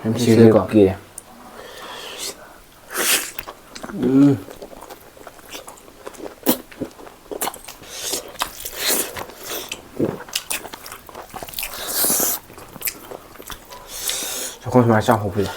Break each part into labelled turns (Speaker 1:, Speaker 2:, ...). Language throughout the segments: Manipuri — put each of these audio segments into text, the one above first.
Speaker 1: MC가 조금 좀 맛있어 보이자.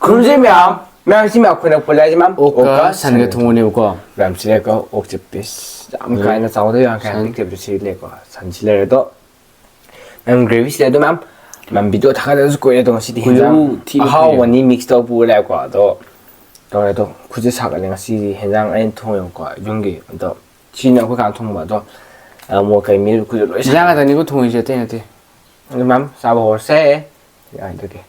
Speaker 1: 그러면 명심이 그냥 볼라지만 오까 산게 통원이고 람실레가 옥집비스 암카이나 사우드 양카이 틱브실레고 산실레도 남 그레비스레도 맘 비디오 다가다서 거에도 시디 현장 하원이 믹스도 부라고도 또래도 굳이 사가는 시디 현장 안 통용고 용기 또 진영 그 통과도 뭐 개미 그로 시장에 다니고 통이제 때는데 맘 사보세 야 이렇게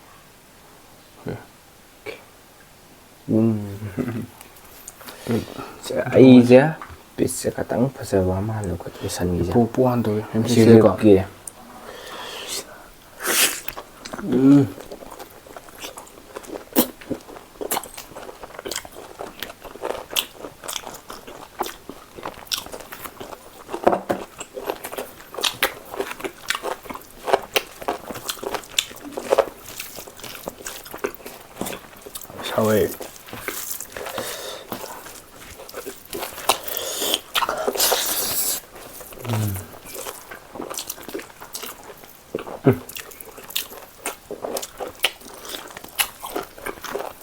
Speaker 1: 자, 이제 비스가 땅 퍼서 하는 것 이산이제.
Speaker 2: 보한도 MC가
Speaker 1: 샤워해.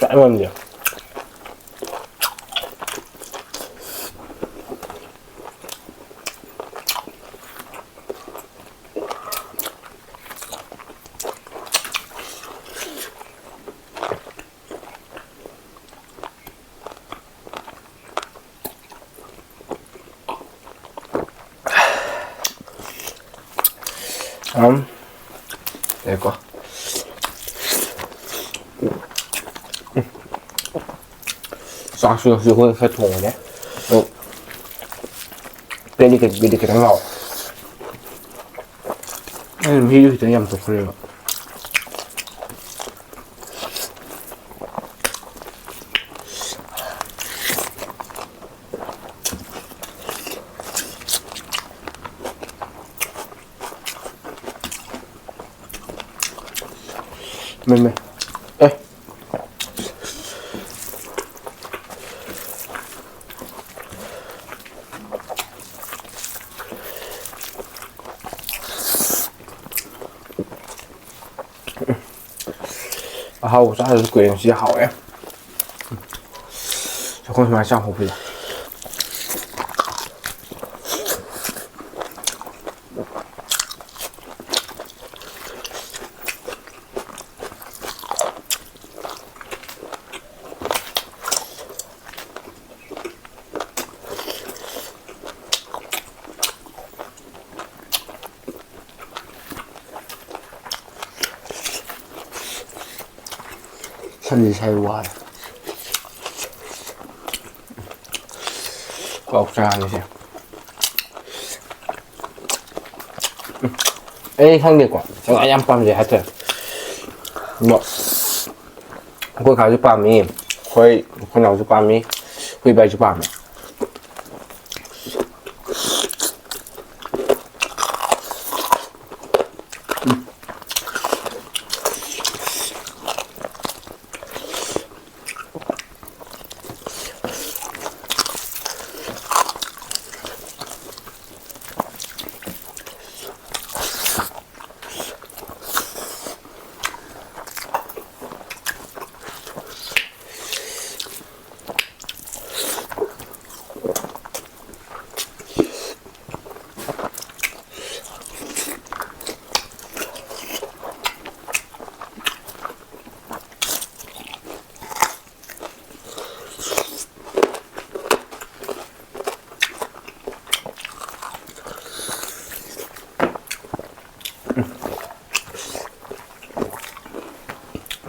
Speaker 1: 짧은데요. 내거 싹是会很痛的，别你给它咬，你有点养不回来了。没，哎。然后我说还是贵东西好哎，小空什么上火不了。천지 새우알 꼭 잘하시죠. ê không quả chẳng ai ăn pam gì hết rồi 뭐 거기 가지 밤이 거의 나오지 밤이 거기 바지 밤이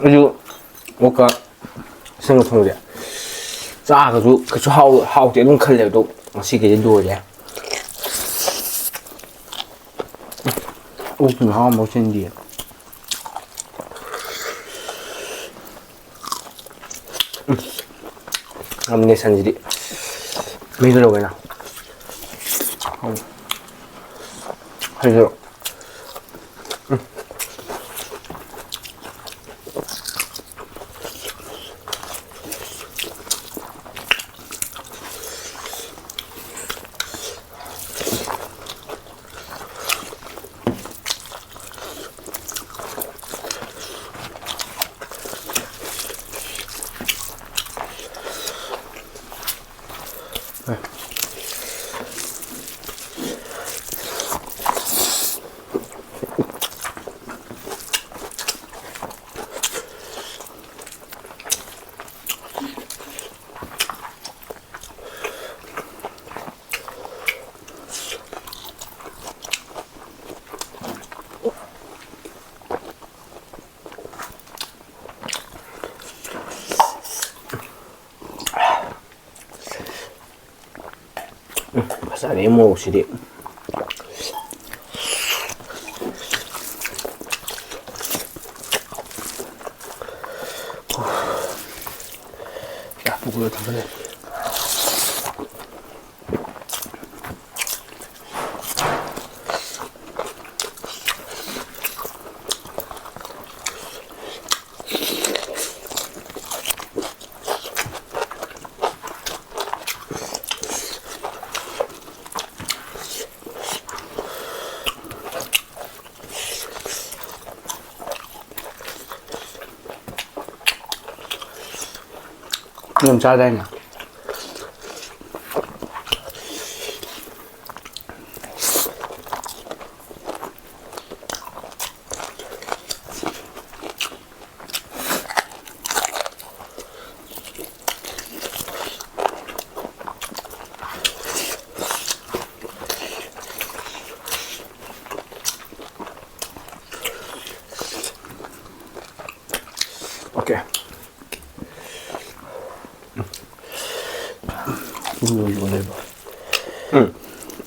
Speaker 1: 그리고 뭔가 생각 통제 짜가지고 그쵸 하우 때 눈 칼래도 맛있게 넣어야
Speaker 2: 오, 좀 하고 멋있는데.
Speaker 1: 남네 산지리 미들어 그냥 하이들어 바사리 뭐 시리
Speaker 2: 야, 보고요, 당근에. 좀 짜다니나.
Speaker 1: 오케이
Speaker 2: 이거 내봐.
Speaker 1: 응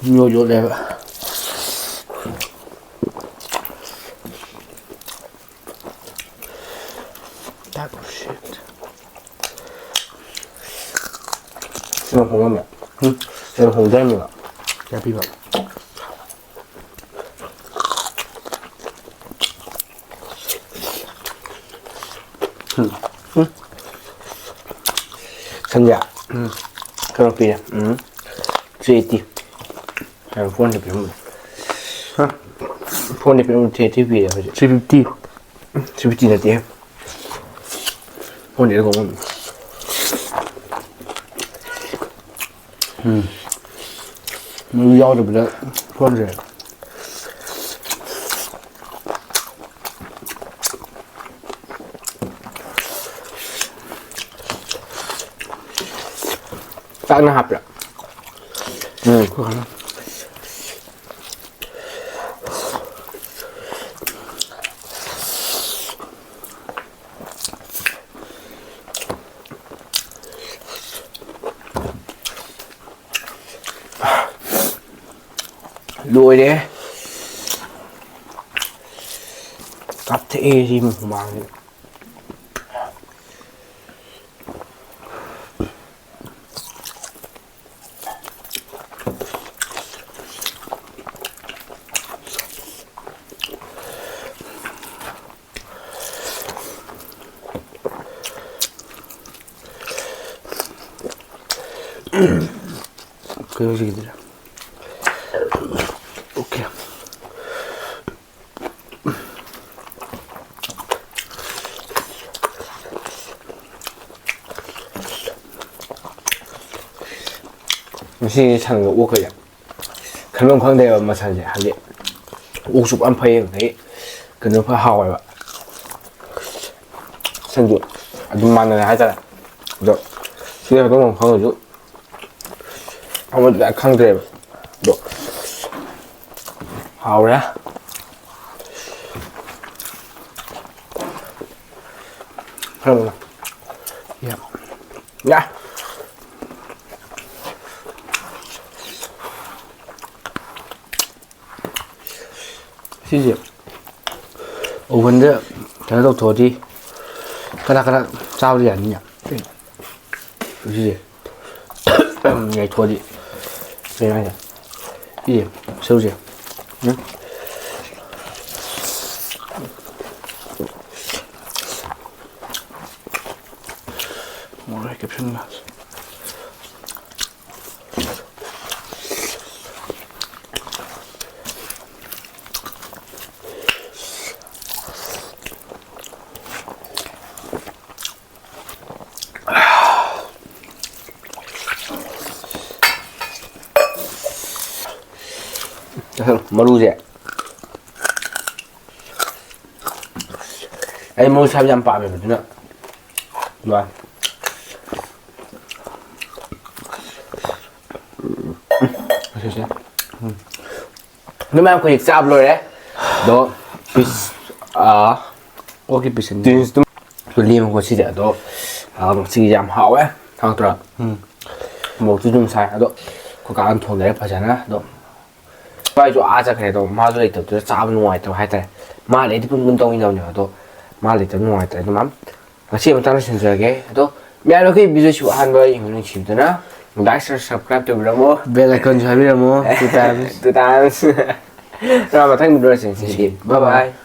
Speaker 2: 이거 내봐. That was shit.
Speaker 1: 이건 홍합이야 응 이건 홍달무야
Speaker 2: 야, 비봐.
Speaker 1: 선자 그런 비야 쥐띠 폰에 비면 폰에 비면 쥐띠 비야 그지
Speaker 2: GBT.
Speaker 1: 쥐띠는 띠 폰에 이거 보면
Speaker 2: Nu gör det bra. På det.
Speaker 1: 딱 나합니다
Speaker 2: 그거 하나.
Speaker 1: lùi đi cắt thế gì mà không mang
Speaker 2: 그 식이들아. 오케이.
Speaker 1: 음식이 차는 거 오그야 그런 광대가 마찬가지 하지 50안 파이는 게 그는 파 하와요 선주 눈만은 하잖아 그래서 내가 너무 강해줘 한번 나 강대 너好了
Speaker 2: 그러면 야
Speaker 1: 야.
Speaker 2: 시지 오븐데 잘도 더디 가라 짜우리 아니냐 시지 예 더디
Speaker 1: 그냥
Speaker 2: 이 새우지 응? 뭐 이렇게 편나
Speaker 1: 머루제. ai mua sao dăm pa mình nữa rồi nếu mà em có việc sao rồi đấy đó
Speaker 2: 오기 비싼
Speaker 1: tin tôi liêm có gì đó một gì dăm hậu ấy thằng tôi một chút 좀 sai đó có cả ăn thùng đấy phải chăng đó vậy cho 아자 그래도 마저리 또 잡는 거 있다고 할 때, 말이 이쁜 운동이냐도 말이 되는 거 있다. 맘, 같이 한번 신기하게 또 미안하게 미주시 한 거에 있는 친구들나, like, subscribe 또 그러고,
Speaker 2: 벨아이콘 잡이라 뭐
Speaker 1: 또 다음, 그럼 마탕 들어주세요. 바이바이.